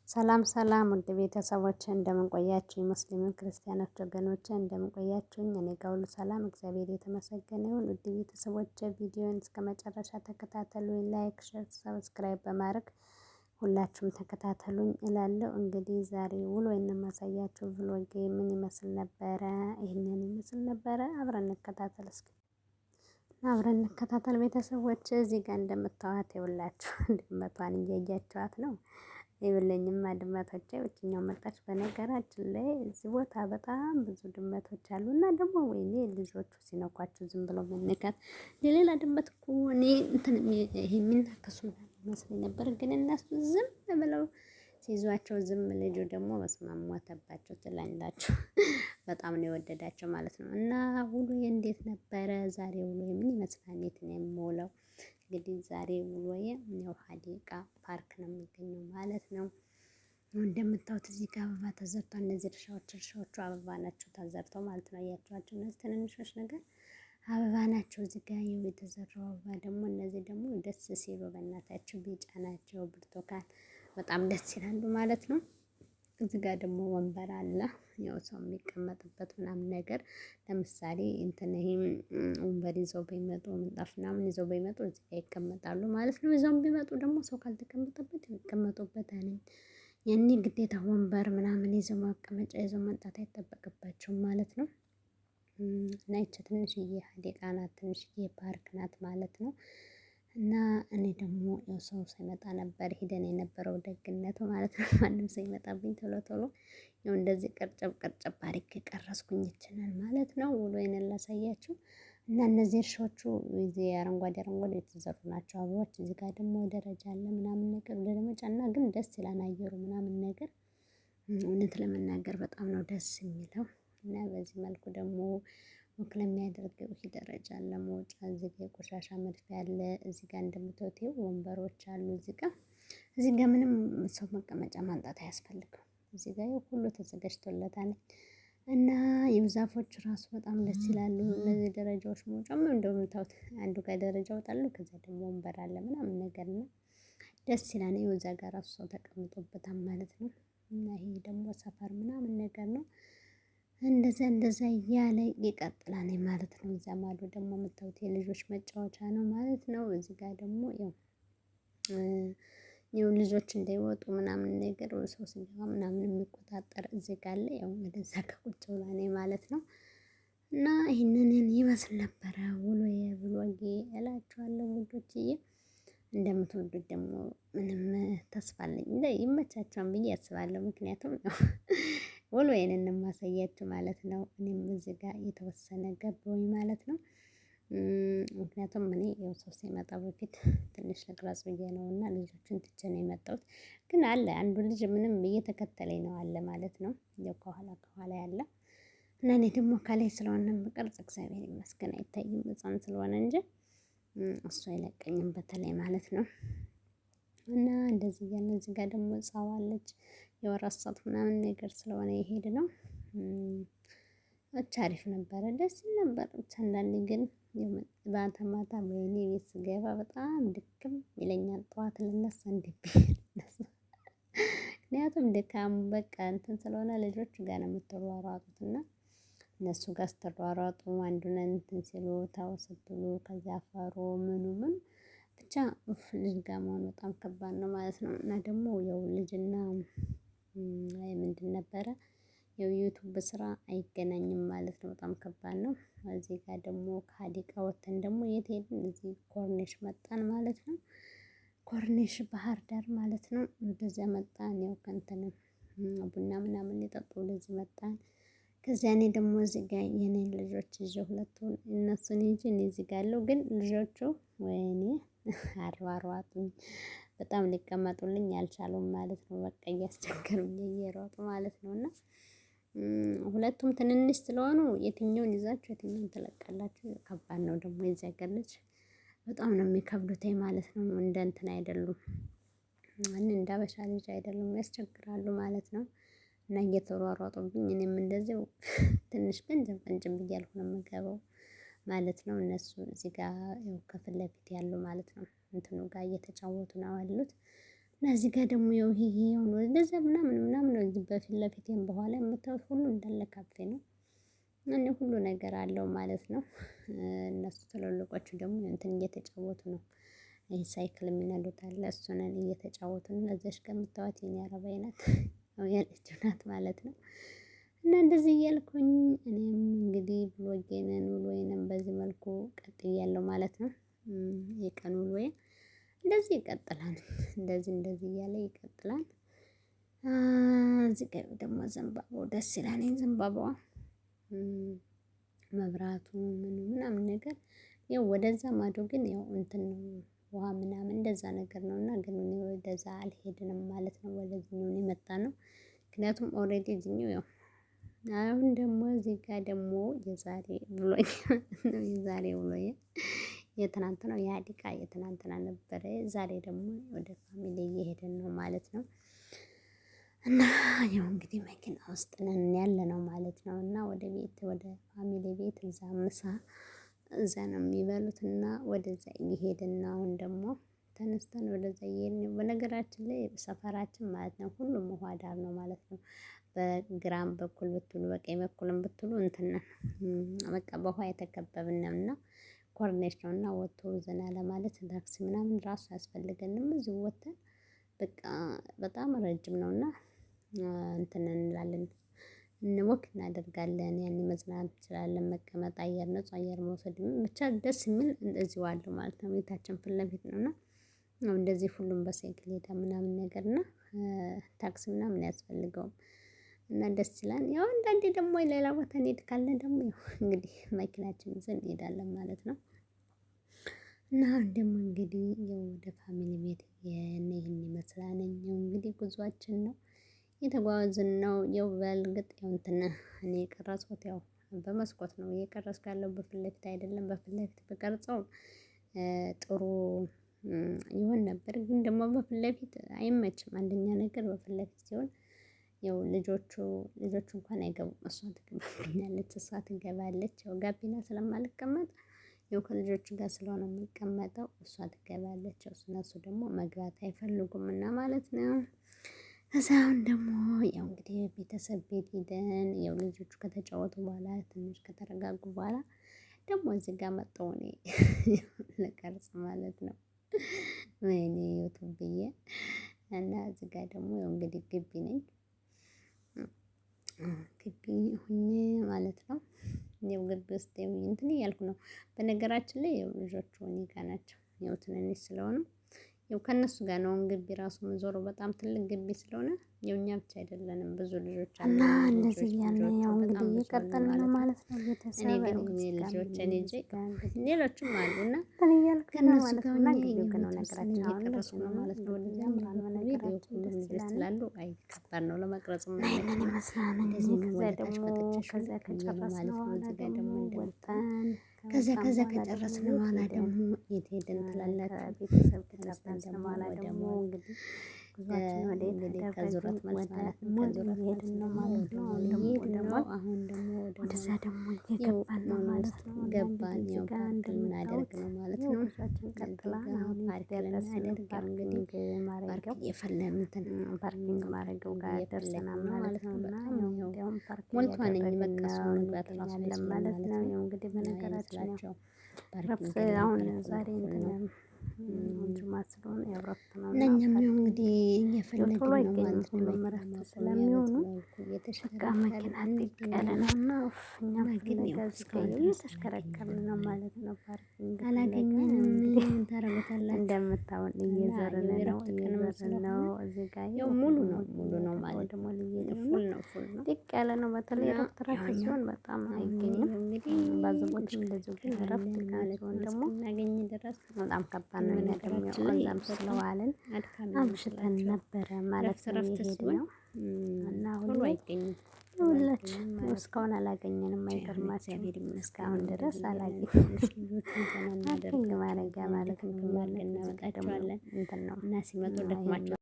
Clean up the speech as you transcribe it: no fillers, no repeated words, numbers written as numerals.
ሰላም ሰላም ውድ ቤተሰቦቼ እንደምን ቆያችሁ? ሙስሊም ክርስቲያኖች ወገኖቼ እንደምን ቆያችሁኝ? እኔ ጋር ሁሉ ሰላም እግዚአብሔር የተመሰገነ ይሁን። ውድ ቤተሰቦቼ ቪዲዮን እስከ መጨረሻ ተከታተሉኝ። ላይክ፣ ሼር፣ ሰብስክራይብ በማድረግ ሁላችሁም ተከታተሉኝ እላለሁ። እንግዲህ ዛሬ ውሎዬን የማሳያችሁ ቭሎጌ ምን ይመስል ነበረ? ይህንን ይመስል ነበረ። አብረን እንከታተል እስኪ አብረን እንከታተል ቤተሰቦች። እዚህ ጋር እንደምታዋት ይኸውላችሁ ድመቷን እያያችኋት ነው። ይኸውልኝማ ድመቶቼ ብቸኛው መጣች። በነገራችን ላይ እዚህ ቦታ በጣም ብዙ ድመቶች አሉ እና ደግሞ ወይኔ ልጆቹ ሲነኳቸው ዝም ብለው መነካት። የሌላ ድመት እኮ እኔ እንትን ይሄ የሚናከሱ መስሎኝ ነበር፣ ግን እነሱ ዝም ብለው ሲይዟቸው ዝም። ልጁ ደግሞ በስመአብ ሞተባቸው ትላላችሁ። በጣም ነው የወደዳቸው ማለት ነው። እና ውሎዬ እንዴት ነበረ? ዛሬ ውሎዬ ምን ይመስላል? የት ነው የምውለው? እንግዲህ ዛሬ ውሎዬ ያው ሀዲቃ ፓርክ ነው የሚገኘው ማለት ነው። እንደምታዩት እዚህ ጋር አበባ ተዘርቷል። እነዚህ እርሻዎቹ አበባ ናቸው ተዘርተው ማለት ነው። አያችኋቸው? እነዚህ ትንንሾች ነገር አበባ ናቸው። እዚህ ጋር የተዘራው አበባ ደግሞ እነዚህ ደግሞ ደስ ሲሉ በእናታቸው ቢጫ ናቸው፣ ብርቱካን በጣም ደስ ይላሉ ማለት ነው። እዚህ ጋር ደግሞ ወንበር አለ፣ ያው ሰው የሚቀመጥበት ምናምን ነገር። ለምሳሌ እንትን ይሄ ወንበር ይዘው ቢመጡ ምንጣፍ ምናምን ይዘው ቢመጡ እዚህ ጋር ይቀመጣሉ ማለት ነው። ይዘውም ቢመጡ ደግሞ ሰው ካልተቀመጠበት ይቀመጡበታል። ያኔ ግዴታ ወንበር ምናምን ይዘው መቀመጫ ይዘው መምጣት አይጠበቅባቸውም ማለት ነው። እና ይቺ ትንሽዬ ሀዲቃ ናት፣ ትንሽዬ ፓርክ ናት ማለት ነው። እና እኔ ደግሞ ያው ሰው ሳይመጣ ነበር ሄደን የነበረው ደግነቱ ማለት ነው። ማንም ሳይመጣብኝ ቶሎ ቶሎ ያው እንደዚህ ቀርጨብ ቀርጨብ አድርጌ ቀረስኩኝ ይችላል ማለት ነው። ውሎዬን ላሳያችሁ። እና እነዚህ እርሻዎቹ እዚህ አረንጓዴ አረንጓዴ የተዘሩ ናቸው አበቦች። እዚህ ጋር ደግሞ ደረጃ አለ ምናምን ነገር ወደ ለመጫና ግን ደስ ይላል አየሩ ምናምን ነገር። እውነት ለመናገር በጣም ነው ደስ የሚለው። እና በዚህ መልኩ ደግሞ ወክ ለሚያደርገው ይሄ ደረጃ አለ መውጫ። እዚህ ጋር የቆሻሻ መድፊያ አለ። እዚህ ጋር እንደምታዩት ወንበሮች አሉ። እዚህ ጋር ምንም ሰው መቀመጫ ማንጣት አያስፈልግም። እዚህ ጋር ሁሉ ተዘጋጅቶለታል። እና የዛፎች ራሱ በጣም ደስ ይላሉ። እነዚህ ደረጃዎች መውጫም እንደምታዩት አንዱ ጋር ደረጃ እወጣለሁ፣ ከዛ ደግሞ ወንበር አለ ምናምን ነገር ነው። ደስ ይላል። ይኸው እዛ ጋር ራሱ ሰው ተቀምጦበታል ማለት ነው። እና ይሄ ደግሞ ሰፈር ምናምን ነገር ነው። እንደዛ እያለ ይቀጥላል ማለት ነው። እዛ ማዶ ደግሞ የምታዩት የልጆች መጫወቻ ነው ማለት ነው። እዚህ ጋር ደግሞ ያው ልጆች እንዳይወጡ ምናምን ነገር ሰው ሲገባ ምናምን የሚቆጣጠር እዚህ ጋር አለ። ያው ወደዛ ከቁጭ ብላ ነው ማለት ነው። እና ይሄንን ይመስል ነበረ ውሎዬ ቭሎጌ እላችኋለሁ ውዶችዬ። እንደምትወዱት ደግሞ ምንም ተስፋ አለኝ ይመቻችኋል ብዬ አስባለሁ። ምክንያቱም ውሎዬን የማሳያችሁ ማለት ነው። እኔም እዚህ ጋር የተወሰነ ገባሁኝ ማለት ነው። ምክንያቱም እኔ ያው ሰው ሲመጣ በፊት ትንሽ ልቅረጽ ብዬ ነው እና ልጆችን ትቼ ነው የመጣሁት። ግን አለ አንዱ ልጅ ምንም እየተከተለኝ ነው አለ ማለት ነው። ያው ከኋላ ያለ እና እኔ ደግሞ ከላይ ስለሆነ የምቀርጽ እግዚአብሔር ይመስገን አይታይም ህፃን ስለሆነ እንጂ እሱ አይለቀኝም በተለይ ማለት ነው። እና እንደዚህ እያልን እዚህ ጋር ደግሞ ህፃዋ አለች። የወራት ሰዓት ምናምን ነገር ስለሆነ የሄድ ነው። ብቻ አሪፍ ነበረ፣ ደስ ይል ነበር። ብቻ አንዳንዴ ግን ማታ ማታ ወይኔ ቤት ስገባ በጣም ድክም ይለኛል። ጠዋት ልነሳ እንዴ ልነሳ። ምክንያቱም ድካም በቃ እንትን ስለሆነ ልጆች ጋር ነው የምትሯሯጡት እና እነሱ ጋር ስትሯሯጡ አንዱን እንትን ሲሉ ተው ስትሉ ከዚያ አፈሩ ምኑ ብቻ ልጅ ጋር መሆን በጣም ከባድ ነው ማለት ነው። እና ደግሞ ያው ልጅና ምንድን ነበረ ያው ዩቲዩብ ስራ አይገናኝም ማለት ነው። በጣም ከባድ ነው። እዚህ ጋር ደግሞ ከሀዲቃ ወጥተን ደግሞ የት ሄድን? እዚህ ኮርኔሽ መጣን ማለት ነው። ኮርኔሽ ባህር ዳር ማለት ነው። ወደዚያ መጣን። ያው ከእንትን ቡና ምናምን ሊጠጡ ወደዚህ መጣን። ከዚያ እኔ ደግሞ እዚህ ጋር የኔን ልጆች ይዤ ሁለቱን እነሱን ይዤ እኔ እዚህ ጋር አለው። ግን ልጆቹ ወይኔ አሯሯጡኝ በጣም ሊቀመጡልኝ አልቻሉም ማለት ነው። በቃ እያስቸገሩኝ እየሮጡ ማለት ነው። እና ሁለቱም ትንንሽ ስለሆኑ የትኛውን ይዛችሁ የትኛውን ትለቃላችሁ? ከባድ ነው ደግሞ የዚህ ሀገር ልጅ በጣም ነው የሚከብዱት ማለት ነው። እንደ እንትን አይደሉም፣ እንደ ሀበሻ ልጅ አይደሉም፣ ያስቸግራሉ ማለት ነው። እና እየተሯሯጡብኝ እኔም እንደዚሁ ትንሽ ቀንጨብ ቀንጨብ እያልኩ ነው የምገባው ማለት ነው። እነሱ እዚህ ጋር ያው ከፊት ለፊት ያሉ ማለት ነው እንትኑ ጋር እየተጫወቱ ነው ያሉት። እና እዚህ ጋር ደግሞ ያው ይሄ ነው እንደዛ ምናምን ምናምን ነው። እዚህ በፊት ለፊቴም በኋላ የምታዩት ሁሉ እንዳለ ካፌ ነው። እኔ ሁሉ ነገር አለው ማለት ነው። እነሱ ትልልቆቹ ደግሞ እንትን እየተጫወቱ ነው። ይሄ ሳይክል የሚነዱት አለ እሱን እየተጫወቱ ነው። እዛች ጋር የምታዩት የኔ አረባይ ናት ያለችው ናት ማለት ነው። እና እንደዚህ እያልኩኝ እኔም እንግዲህ ብሎጌንን ውሎዬንም በዚህ መልኩ ቀጥያለሁ ማለት ነው። የቀን ውሎዬ እንደዚህ ይቀጥላል። እንደዚህ እያለ ይቀጥላል። እዚህ ጋር ደግሞ ዘንባባው ደስ ይላል። ዘንባባዋ መብራቱ ምኑ ምናምን ነገር ያው ወደዛ ማዶ ግን ያው እንትን ነው ውሃ ምናምን እንደዛ ነገር ነው። እና ግን እኔ ወደዛ አልሄድንም ማለት ነው። ወደዚህኛው ነው የመጣነው። ምክንያቱም ኦሬዲ እዚህኛው ያው አሁን ደግሞ እዚህ ጋር ደግሞ የዛሬ ውሎዬ ነው የዛሬ ውሎዬ የትናንት ነው የሀዲቃ የትናንትና ነበረ። ዛሬ ደግሞ ወደ ፋሚሊ እየሄድን ነው ማለት ነው። እና ያው እንግዲህ መኪና ውስጥ ነን ያለነው ማለት ነው። እና ወደ ቤት ወደ ፋሚሊ ቤት እዛ ምሳ እዛ ነው የሚበሉትና ወደዛ እየሄድን ነው። አሁን ደግሞ ተነስተን ወደዛ እየሄድን በነገራችን ላይ ሰፈራችን ማለት ነው ሁሉም ውሃ ዳር ነው ማለት ነው። በግራም በኩል ብትሉ በቀኝ በኩልም ብትሉ እንትን ነን በቃ በውሃ የተከበብን ነው። እና ኮርኔሽ ነው እና ወጥቶ ዘና ለማለት ታክሲ ምናምን ራሱ አያስፈልገንም። እዚሁ ወጥተን በቃ በጣም ረጅም ነውና እንትን እንላለን ወክ እናደርጋለን ያኔ መዝናናት እንችላለን። መቀመጥ አየር ንጹህ አየር መውሰድ ብቻ ደስ የሚል እንደዚሁ አለው ማለት ነው። ቤታችን ፊት ለፊት ነው። እና እንደዚህ ሁሉም በሳይክል ይሄዳል ምናምን ነገር እና ታክሲ ምናምን አያስፈልገውም። እና ደስ ይላል። ያው አንዳንዴ ደግሞ ሌላ ቦታ እንሂድ ካልን ደግሞ ያው እንግዲህ መኪናችንን ይዘን እንሄዳለን ማለት ነው። እና አሁን ደግሞ እንግዲህ ያው ወደ ፋሚሊ ቤት ይሄን ይመስላል። ያው እንግዲህ ጉዞአችን ነው የተጓዝን ነው። ያው በእርግጥ ያው እንትን እኔ የቀረጽኩት ያው በመስኮት ነው እየቀረጽኩ ያለው በፊት ለፊት አይደለም። በፊት ለፊት ብቀርጸው ጥሩ ይሆን ነበር። ግን ደግሞ በፊት ለፊት አይመችም። አንደኛ ነገር በፊት ለፊት ሲሆን ያው ልጆቹ እንኳን አይገቡም እሷ ትገባብኛለች እሷ ትገባለች ያው ጋቢና ስለማልቀመጥ ያው ከልጆቹ ጋር ስለሆነ የምቀመጠው እሷ ትገባለች። እነሱ ደግሞ መግባት አይፈልጉምና ማለት ነው። ከዛ አሁን ደግሞ ያው እንግዲህ ቤተሰብ ቤት ሄደን ያው ልጆቹ ከተጫወቱ በኋላ ትንሽ ከተረጋጉ በኋላ ደግሞ እዚህ ጋር መጣሁ እኔ ልቀርጽ ማለት ነው። ወይኔ ዩቱብ ብዬ እና እዚህ ጋር ደግሞ ያው እንግዲህ ግቢ ነኝ። ግቢ ሆኜ ማለት ነው። ያው ግቢ ውስጥ እንትን እያልኩ ነው። በነገራችን ላይ ያው ልጆቹ እኔ ጋር ናቸው። ያው ትንንሽ ስለሆኑ ያው ከእነሱ ጋር ነው ግቢ ራሱ የምዞረው በጣም ትልቅ ግቢ ስለሆነ ያው እኛ ብቻ አይደለንም ብዙ ልጆች አሉ። እና እንደዚህ እያልን ያው እንግዲህ እየቀጠልን ነው ማለት ነው። ቤተሰብ እኔ ግን ልጆቼን ይዤ ሌሎችም አሉ እና ከእነሱ ጋር ጋር ሆኜ ግቢ ነው ነገራችን አሁን እየቀረጽኩ ነው ማለት ነው። ወደዚያም ነገራችን ደስ ልጆች ይላል። ስላሉ አይ ከባድ ነው ለመቅረጽ ይሄንን ይመስላል። እንደዚህ ነው። ከዛ ወደ ታች ደግሞ መጥቼ ከዛ ከጨረስን ማለት ነው። በኋላ እዚህ ጋር ደግሞ ደግሞ እንደምታዩት ወጣን። ከዛ ከጨረስን በኋላ ደግሞ የት ሄድን ትላላችሁ? ቤተሰብ ተነስተን ከጨረስን ደግሞ በኋላ ወደ ደግሞ ሞል እንግዲህ ጉዟችን ወደ እንግዲህ የት ከዙረት መልስ ወደ ማለት ነው። ሞል ከዙረት እየሄድን ነው መልስ ማለት ነው። አሁን ደግሞ ወደ ሞል አሁን ደግሞ ወደ ወደዛ ሞል ደግሞ እየገባን ነው ማለት ነው። እና ገባን። እንግዲህ ያው እዚህ ጋር ፓርክ ልናደርግ እንደምታዩት ነው ማለት ያው ነው። ጉዟችን ቀጥሏል። አሁን ፓርክ የደረስን ልናደርግ ያው እንግዲህ ፓርኪንግ ፓርክ ማድረጊያው እየፈለግን ፓርኪንግ ማድረጊያው ጋር ደርሰናል ማለት ነው። እና በጣም ያው ያው እንዲያውም ፓርክ ሞልቷን እያደረግን በቃ እሱ ነው መግባት ራሱ እንገኛለን አይችልም ማለት ነው። ያው እንግዲህ በነገራችን ያው ረፍት አሁን ዛሬ እንትን ጁማ ስለሆነ ያው ረፍት ነው እና እኛም ያው እንግዲህ እየፈለግን ቶሎ ነው አይገኝም ማለት ነው። ሁሉም ረፍት ስለሚሆኑ በቃ መኪና ጥቅ ያለ ነው እና እኛም ፍለጋ እዚህ ጋር እየተሽከረከርን ነው ማለት ነው። ፓርኪንግ አላገኘንም። እንግዲህ ምን ታደርጉታላችሁ? እንደምታውን እየዞርን ነው እየዞርን ነው። እዚህ ጋር ያው ሙሉ ነው ማለት ደግሞ ልየሄድ ነው። ፉል ነው። ጥቅ ያለ ነው። በተለይ ረፍት ረፍት ሲሆን በጣም አይገኝም። እንግዲህ ባዘቦችም እንደዚሁ ግን ረፍት ቀን ሲሆን ደግሞ እናገኝ ድረስ በጣም ከባድ ነው። እኛ ደግሞ ያው እዛም ስለዋልን አምሽተን ነበረ ማለት ነው የሄድነው እና ቶሎ አይገኝም። ሁላችን እስካሁን አላገኘንም። አይገርማችሁም? እስካሁን ድረስ አላገኘንም። ፓርኪንግ ማድረጊያ ማለት ነው። እናመጣቸዋለን እንትን ነው እና ሲመጡ ደክሟቸዋል